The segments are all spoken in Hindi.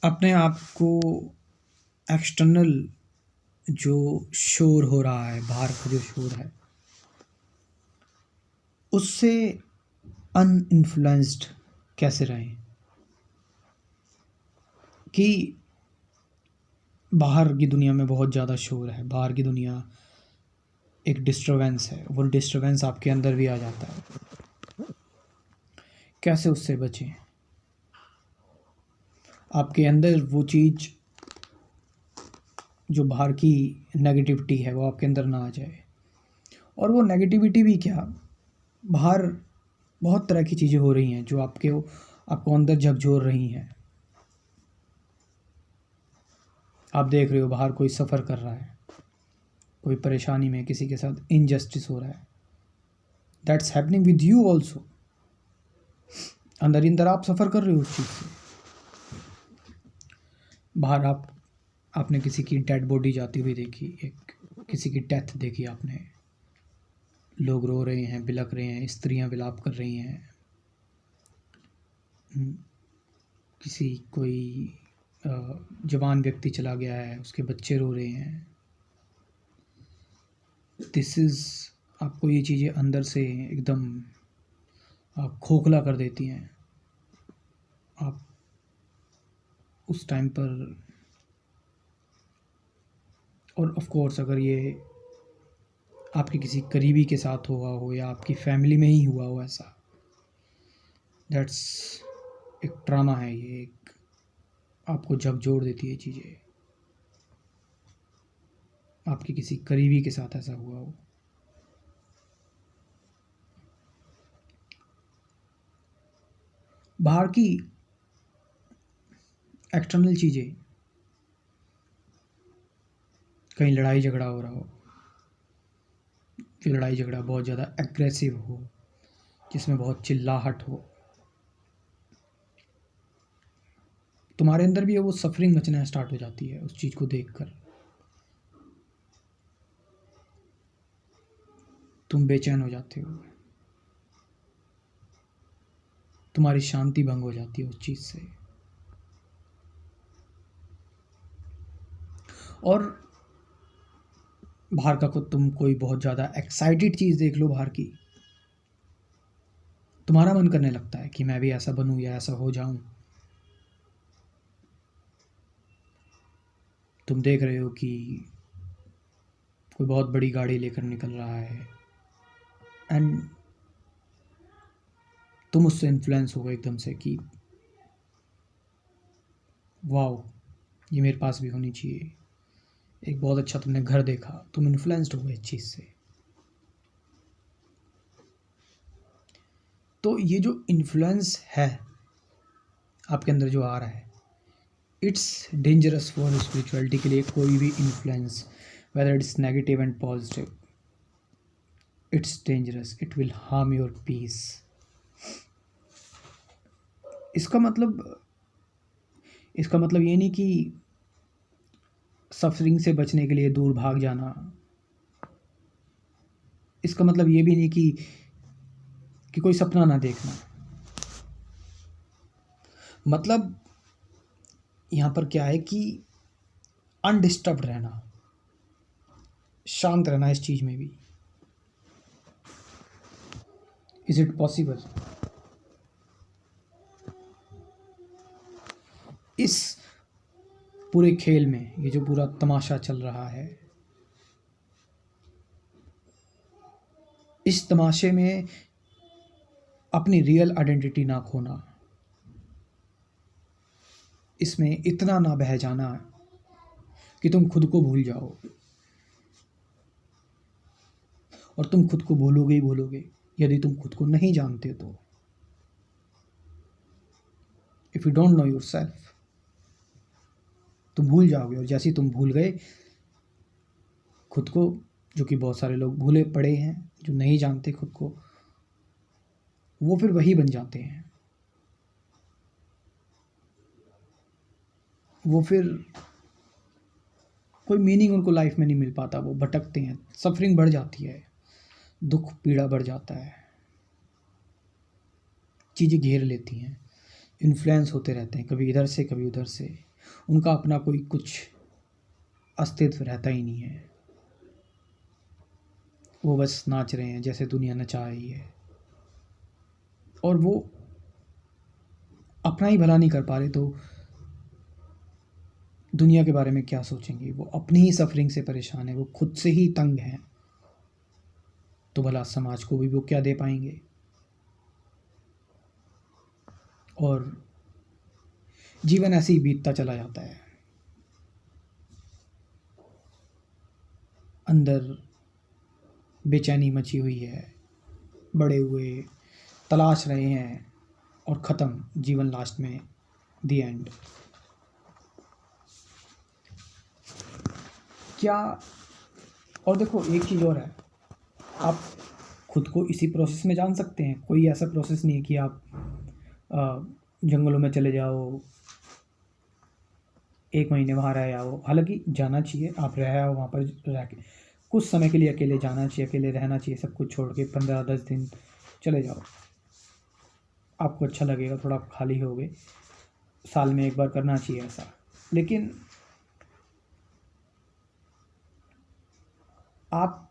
अपने आप को एक्सटर्नल जो शोर हो रहा है, बाहर का जो शोर है, उससे अनइन्फ्लुएंस्ड कैसे रहें? कि बाहर की दुनिया में बहुत ज़्यादा शोर है, बाहर की दुनिया एक डिस्टर्बेंस है, वो डिस्टर्बेंस आपके अंदर भी आ जाता है। कैसे उससे बचें? आपके अंदर वो चीज़ जो बाहर की नेगेटिविटी है वो आपके अंदर ना आ जाए। और वो नेगेटिविटी भी क्या, बाहर बहुत तरह की चीज़ें हो रही हैं जो आपको अंदर झकझोर रही हैं। आप देख रहे हो बाहर कोई सफ़र कर रहा है, कोई परेशानी में, किसी के साथ इनजस्टिस हो रहा है। That's happening with you also. अंदर ही अंदर आप सफ़र कर रहे हो उस चीज़ से। बाहर आपने किसी की डेड बॉडी जाती हुई देखी, किसी की डेथ देखी आपने, लोग रो रहे हैं, बिलख रहे हैं, स्त्रियां विलाप कर रही हैं, कोई जवान व्यक्ति चला गया है, उसके बच्चे रो रहे हैं। दिस इज़, आपको ये चीज़ें अंदर से एकदम खोखला कर देती हैं। आप उस टाइम पर, और ऑफ कोर्स अगर ये आपके किसी करीबी के साथ हुआ हो या आपकी फैमिली में ही हुआ हो ऐसा, दैट्स एक ट्रामा है। ये एक आपको झकझोर देती है चीज़ें। आपके किसी करीबी के साथ ऐसा हुआ हो। बाहर की एक्सटर्नल चीज़ें, कहीं लड़ाई झगड़ा हो रहा हो, जो लड़ाई झगड़ा बहुत ज़्यादा एग्रेसिव हो, जिसमें बहुत चिल्लाहट हो, तुम्हारे अंदर भी वो सफरिंग मचना स्टार्ट हो जाती है उस चीज़ को देखकर। तुम बेचैन हो जाते हो, तुम्हारी शांति भंग हो जाती है उस चीज़ से। और बाहर का तुम कोई बहुत ज़्यादा एक्साइटेड चीज़ देख लो बाहर की, तुम्हारा मन करने लगता है कि मैं भी ऐसा बनूं या ऐसा हो जाऊं। तुम देख रहे हो कि कोई बहुत बड़ी गाड़ी लेकर निकल रहा है एंड तुम उससे इन्फ्लुएंस हो गए एकदम से कि वाओ, ये मेरे पास भी होनी चाहिए। एक बहुत अच्छा तुमने घर देखा, तुम इन्फ्लुएंस्ड हो गए इस चीज़ से। तो ये जो इन्फ्लुएंस है आपके अंदर जो आ रहा है, इट्स डेंजरस फॉर स्पिरिचुअलिटी के लिए। कोई भी influence, whether it's negative and positive, it's dangerous, it will harm your peace. इसका मतलब ये नहीं कि सफरिंग से बचने के लिए दूर भाग जाना। इसका मतलब ये भी नहीं कि कोई सपना ना देखना। मतलब यहाँ पर क्या है कि अनडिस्टर्ब्ड रहना, शांत रहना इस चीज़ में भी। Is it possible? इस पूरे खेल में, ये जो पूरा तमाशा चल रहा है, इस तमाशे में अपनी रियल आइडेंटिटी ना खोना, इसमें इतना ना बह जाना कि तुम खुद को भूल जाओ। और तुम खुद को भूलोगे ही भूलोगे यदि तुम खुद को नहीं जानते तो। If you don't know your self, तुम भूल जाओगे। और जैसे ही तुम भूल गए खुद को, जो कि बहुत सारे लोग भूले पड़े हैं, जो नहीं जानते खुद को, वो फिर वही बन जाते हैं। वो फिर कोई मीनिंग उनको लाइफ में नहीं मिल पाता, वो भटकते हैं, सफरिंग बढ़ जाती है, दुख पीड़ा बढ़ जाता है, चीज़ें घेर लेती हैं, इन्फ्लुएंस होते रहते हैं, कभी इधर से कभी उधर से। उनका अपना कोई कुछ अस्तित्व रहता ही नहीं है। वो बस नाच रहे हैं जैसे दुनिया नचा रही है, और वो अपना ही भला नहीं कर पा रहे तो दुनिया के बारे में क्या सोचेंगे। वो अपनी ही सफरिंग से परेशान है, वो खुद से ही तंग हैं, तो भला समाज को भी वो क्या दे पाएंगे। और जीवन ऐसे ही बीतता चला जाता है। अंदर बेचैनी मची हुई है, बड़े हुए तलाश रहे हैं, और ख़त्म जीवन लास्ट में, दी एंड। क्या, और देखो एक चीज़ और है, आप खुद को इसी प्रोसेस में जान सकते हैं। कोई ऐसा प्रोसेस नहीं है कि आप जंगलों में चले जाओ, 1 महीने वहाँ रह आओ। हालांकि जाना चाहिए, आप रह आओ वहाँ पर, रह के कुछ समय के लिए अकेले जाना चाहिए, अकेले रहना चाहिए, सब कुछ छोड़ के 15-10 दिन चले जाओ, आपको अच्छा लगेगा, थोड़ा खाली होगे। साल में एक बार करना चाहिए ऐसा। लेकिन आप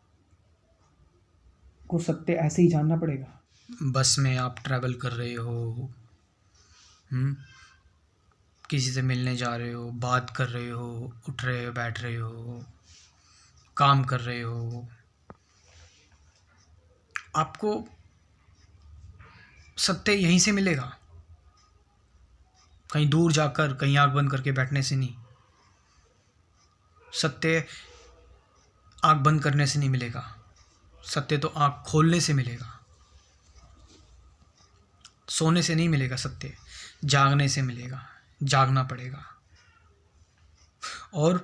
को सत्य ऐसे ही जानना पड़ेगा। बस में आप ट्रैवल कर रहे हो, किसी से मिलने जा रहे हो, बात कर रहे हो, उठ रहे हो, बैठ रहे हो, काम कर रहे हो, आपको सत्य यहीं से मिलेगा, कहीं दूर जाकर, कहीं आंख बंद करके बैठने से नहीं। सत्य आंख बंद करने से नहीं मिलेगा, सत्य तो आंख खोलने से मिलेगा। सोने से नहीं मिलेगा सत्य, जागने से मिलेगा, जागना पड़ेगा। और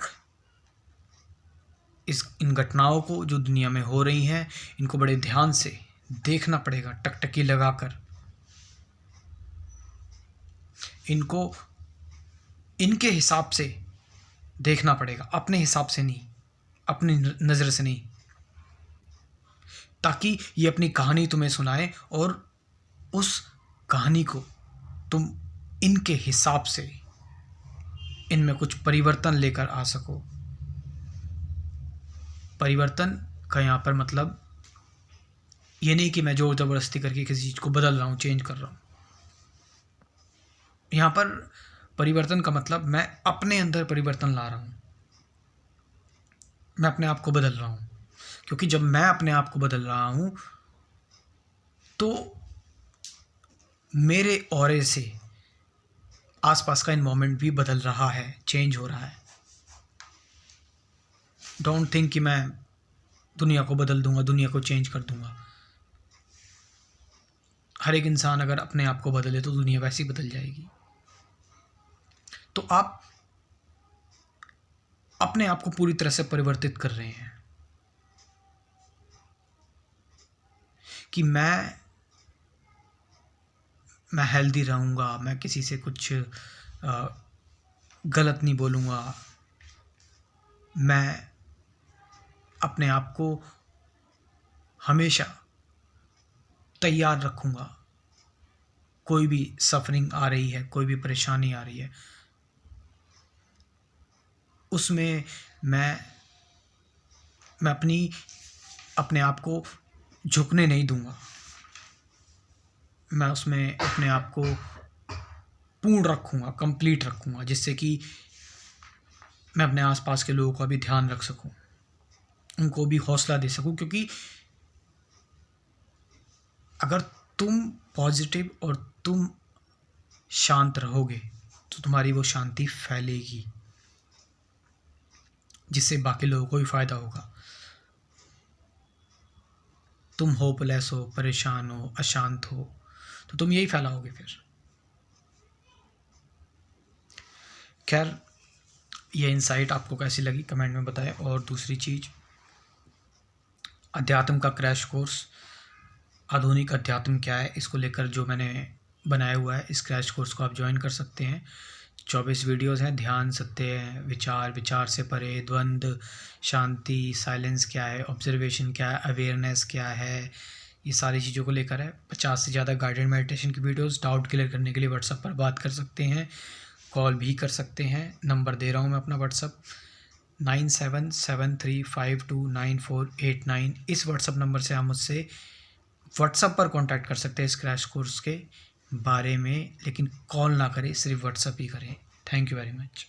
इन घटनाओं को जो दुनिया में हो रही हैं, इनको बड़े ध्यान से देखना पड़ेगा, टकटकी लगाकर। इनको इनके हिसाब से देखना पड़ेगा, अपने हिसाब से नहीं, अपनी नज़र से नहीं, ताकि ये अपनी कहानी तुम्हें सुनाए और उस कहानी को तुम इनके हिसाब से इनमें कुछ परिवर्तन लेकर आ सको। परिवर्तन का यहाँ पर मतलब ये नहीं कि मैं जोर ज़बरदस्ती करके किसी चीज़ को बदल रहा हूँ, चेंज कर रहा हूँ। यहाँ पर परिवर्तन का मतलब मैं अपने अंदर परिवर्तन ला रहा हूँ, मैं अपने आप को बदल रहा हूँ। क्योंकि जब मैं अपने आप को बदल रहा हूँ तो मेरे ऑरे से आसपास का एनवायरनमेंट भी बदल रहा है, चेंज हो रहा है। डोंट थिंक कि मैं दुनिया को बदल दूंगा, दुनिया को चेंज कर दूंगा। हर एक इंसान अगर अपने आप को बदले तो दुनिया वैसी बदल जाएगी। तो आप अपने आप को पूरी तरह से परिवर्तित कर रहे हैं कि मैं हेल्दी रहूँगा, मैं किसी से कुछ गलत नहीं बोलूँगा, मैं अपने आप को हमेशा तैयार रखूँगा। कोई भी सफरिंग आ रही है, कोई भी परेशानी आ रही है, उसमें मैं अपने आप को झुकने नहीं दूंगा। मैं उसमें अपने आप को पूर्ण रखूँगा, कंप्लीट रखूँगा, जिससे कि मैं अपने आसपास के लोगों का भी ध्यान रख सकूँ, उनको भी हौसला दे सकूँ। क्योंकि अगर तुम पॉजिटिव और तुम शांत रहोगे तो तुम्हारी वो शांति फैलेगी, जिससे बाकी लोगों को भी फ़ायदा होगा। तुम होपलेस हो, परेशान हो, अशांत हो, तो तुम यही फैलाओगे फिर। खैर, ये इनसाइट आपको कैसी लगी कमेंट में बताएं। और दूसरी चीज़, अध्यात्म का क्रैश कोर्स, आधुनिक अध्यात्म क्या है, इसको लेकर जो मैंने बनाया हुआ है, इस क्रैश कोर्स को आप ज्वाइन कर सकते हैं। 24 वीडियोज़ हैं। ध्यान, सत्य, विचार, विचार से परे, द्वंद्व, शांति, साइलेंस क्या है, ऑब्जर्वेशन क्या है, अवेयरनेस क्या है, ये सारी चीज़ों को लेकर है। 50 से ज़्यादा गाइडेड मेडिटेशन की वीडियोस। डाउट क्लियर करने के लिए व्हाट्सएप पर बात कर सकते हैं। कॉल भी कर सकते हैं। नंबर दे रहा हूँ मैं अपना व्हाट्सअप 9773529489। इस व्हाट्सअप नंबर से आप मुझसे व्हाट्सअप पर कांटेक्ट कर सकते हैं इस क्रैश कोर्स के बारे में, लेकिन कॉल ना करें, सिर्फ व्हाट्सअप ही करें। Thank you very much.